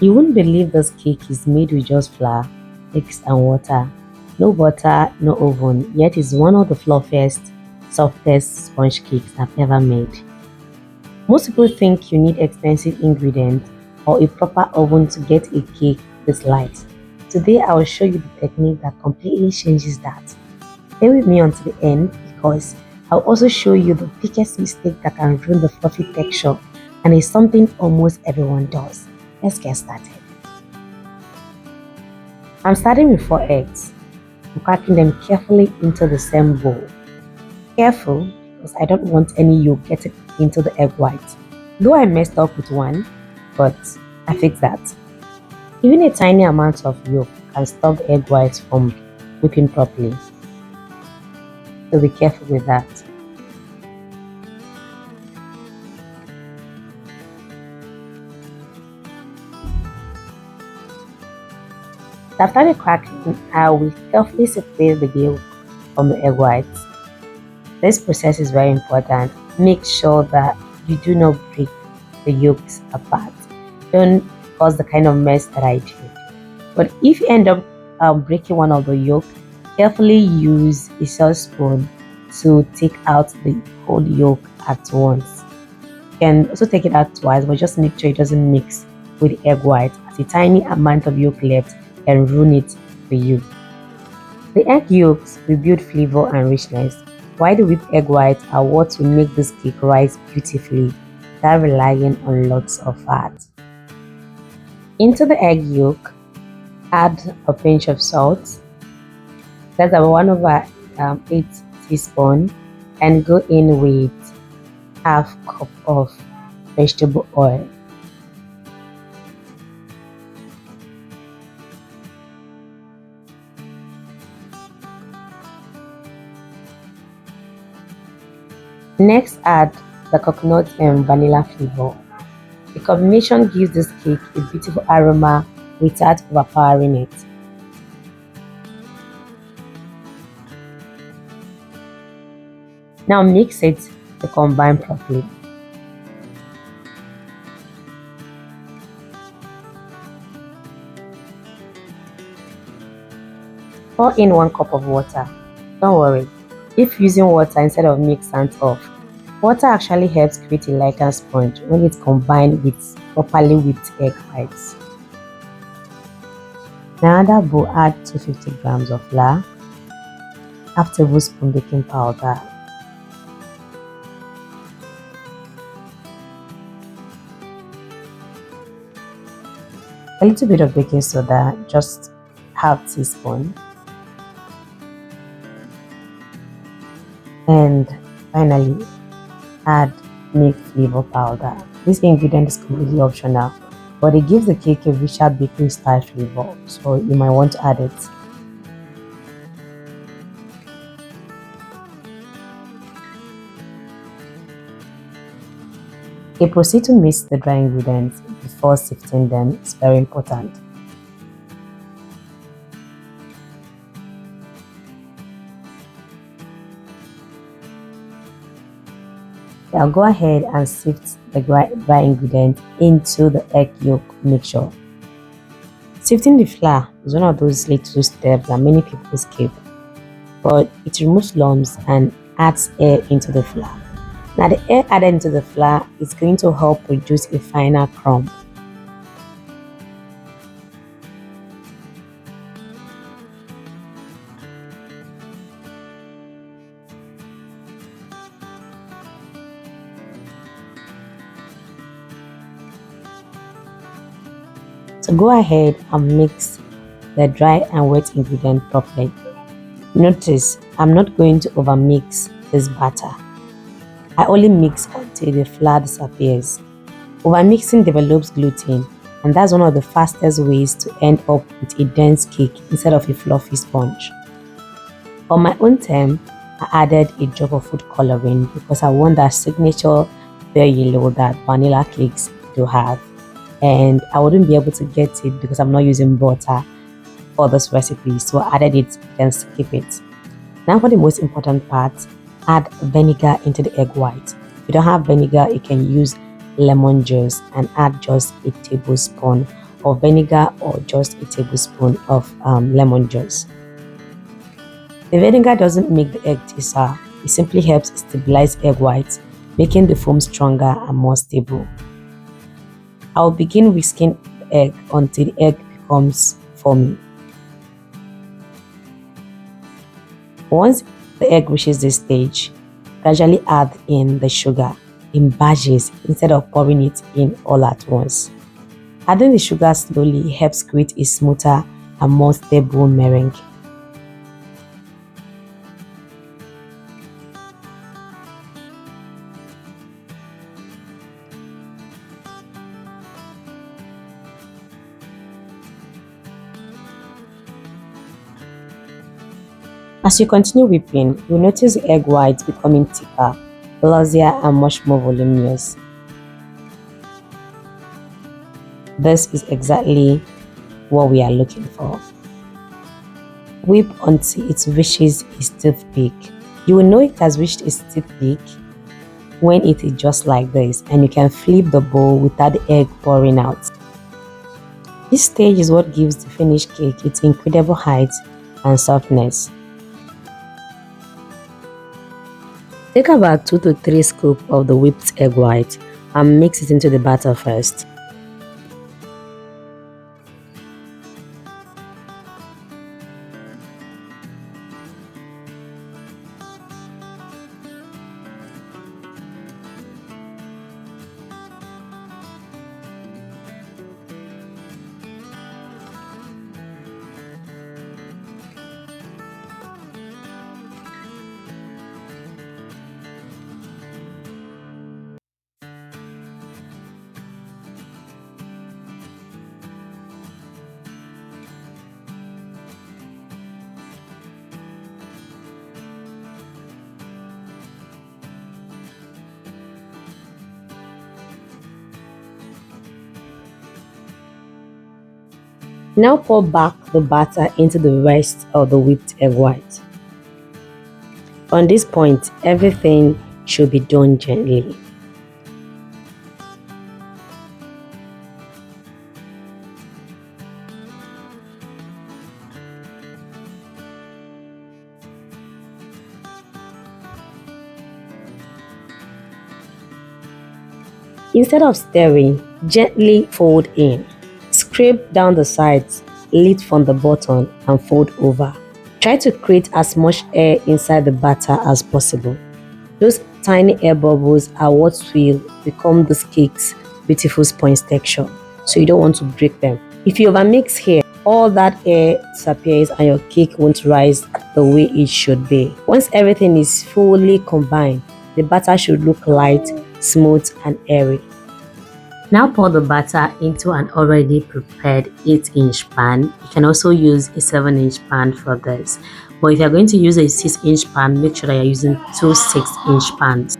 You wouldn't believe this cake is made with just flour, eggs and water. No butter, no oven, yet it's one of the fluffiest, softest sponge cakes I've ever made. Most people think you need expensive ingredients or a proper oven to get a cake this light. Today I will show you the technique that completely changes that. Stay with me until the end because I'll also show you the biggest mistake that can ruin the fluffy texture, and it's something almost everyone does. Let's get started. I'm starting with 4 eggs. I'm cracking them carefully into the same bowl. Careful because I don't want any yolk getting into the egg white. Though I messed up with one, but I fixed that. Even a tiny amount of yolk can stop the egg whites from whipping properly. So be careful with that. After the cracking, I will carefully separate the yolk from the egg whites. This process is very important. Make sure that you do not break the yolks apart. Don't cause the kind of mess that I did. But if you end up breaking one of the yolk, carefully use a saucepan to take out the whole yolk at once. You can also take it out twice, but just make sure it doesn't mix with the egg white, as a tiny amount of yolk left can ruin it for you. The egg yolks will build flavor and richness, while the whipped egg whites are what will make this cake rise beautifully without relying on lots of fat. Into the egg yolk, add a pinch of salt. That's about 1/8 teaspoon, and go in with half cup of vegetable oil. Next, add the coconut and vanilla flavor. The combination gives this cake a beautiful aroma without overpowering it. Now mix it to combine properly. Pour in 1 cup of water. Don't worry, if using water instead of milk stands off. Water actually helps create a lighter sponge when it's combined with properly whipped egg whites. In another bowl, add 250 grams of flour, half tablespoon baking powder, a little bit of baking soda, just half teaspoon, and finally add milk flavor powder. This ingredient is completely optional, but it gives the cake a richer bakery style flavor, so you might want to add it. Okay, proceed to mix the dry ingredients before sifting them. It's very important. I'll go ahead and sift the dry ingredient into the egg yolk mixture. Sifting the flour is one of those little steps that many people skip, but it removes lumps and adds air into the flour. Now the air added into the flour is going to help produce a finer crumb. So go ahead and mix the dry and wet ingredient properly. Notice I'm not going to overmix this batter. I only mix until the flour disappears. Overmixing develops gluten, and that's one of the fastest ways to end up with a dense cake instead of a fluffy sponge. On my own time, I added a drop of food coloring because I want that signature pale yellow that vanilla cakes do have. And I wouldn't be able to get it because I'm not using butter for this recipe, so I added it and skip it. Now for the most important part, add vinegar into the egg white. If you don't have vinegar, you can use lemon juice and add just a tablespoon of vinegar or just a tablespoon of lemon juice. The vinegar doesn't make the egg taste sour, it simply helps stabilize egg whites, making the foam stronger and more stable. I'll begin whisking the egg until the egg becomes foamy. Once the egg reaches this stage, gradually add in the sugar in batches instead of pouring it in all at once. Adding the sugar slowly helps create a smoother and more stable meringue. As you continue whipping, you'll notice the egg whites becoming thicker, glossier, and much more voluminous. This is exactly what we are looking for. Whip until it reaches a stiff peak. You will know it has reached a stiff peak when it is just like this, and you can flip the bowl without the egg pouring out. This stage is what gives the finished cake its incredible height and softness. Take about 2 to 3 scoops of the whipped egg white and mix it into the batter first. Now pour back the batter into the rest of the whipped egg white. On this point, everything should be done gently. Instead of stirring, gently fold in. Scrape down the sides, lift from the bottom and fold over. Try to create as much air inside the batter as possible. Those tiny air bubbles are what will become this cake's beautiful sponge texture, so you don't want to break them. If you overmix here, all that air disappears and your cake won't rise the way it should be. Once everything is fully combined, the batter should look light, smooth and airy. Now pour the batter into an already prepared 8-inch pan. You can also use a 7-inch pan for this. But if you're going to use a 6-inch pan, make sure that you're using 2 6-inch pans.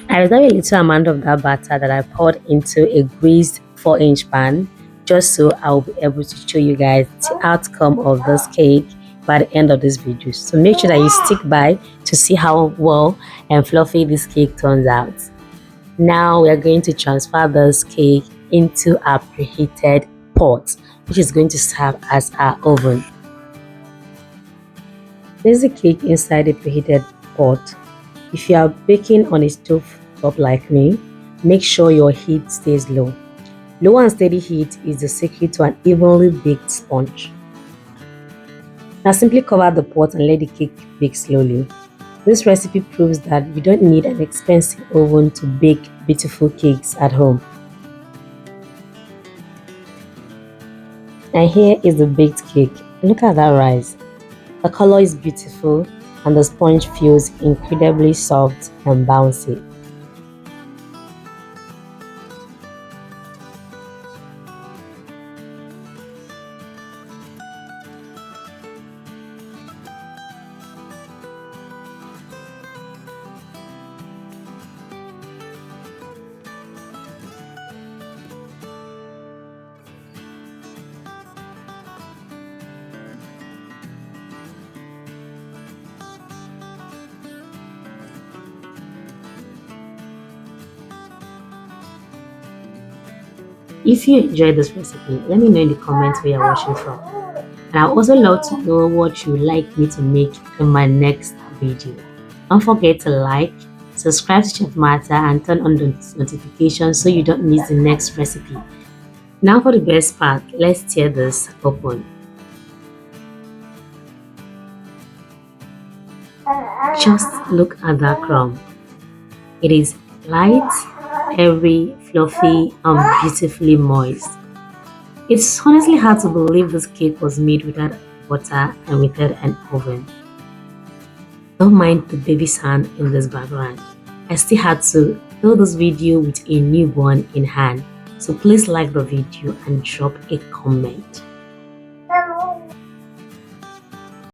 I reserved a little amount of that batter that I poured into a greased 4-inch pan, just so I'll be able to show you guys the outcome of this cake by the end of this video. So make sure that you stick by to see how well and fluffy this cake turns out. Now we are going to transfer this cake into our preheated pot, which is going to serve as our oven. Place the cake inside the preheated pot. If you are baking on a stove top like me, make sure your heat stays low. Low and steady heat is the secret to an evenly baked sponge. Now simply cover the pot and let the cake bake slowly. This recipe proves that you don't need an expensive oven to bake beautiful cakes at home. And here is the baked cake. Look at that rise. The color is beautiful and the sponge feels incredibly soft and bouncy. If you enjoyed this recipe, let me know in the comments where you're watching from. And I'd also love to know what you would like me to make in my next video. Don't forget to like, subscribe to Chef Martha, and turn on the notifications so you don't miss the next recipe. Now for the best part, let's tear this open. Just look at that crumb. It is light, airy, fluffy, and beautifully moist. It's honestly hard to believe this cake was made without butter and without an oven. Don't mind the baby's hand in this background. I still had to film this video with a newborn in hand, so please like the video and drop a comment.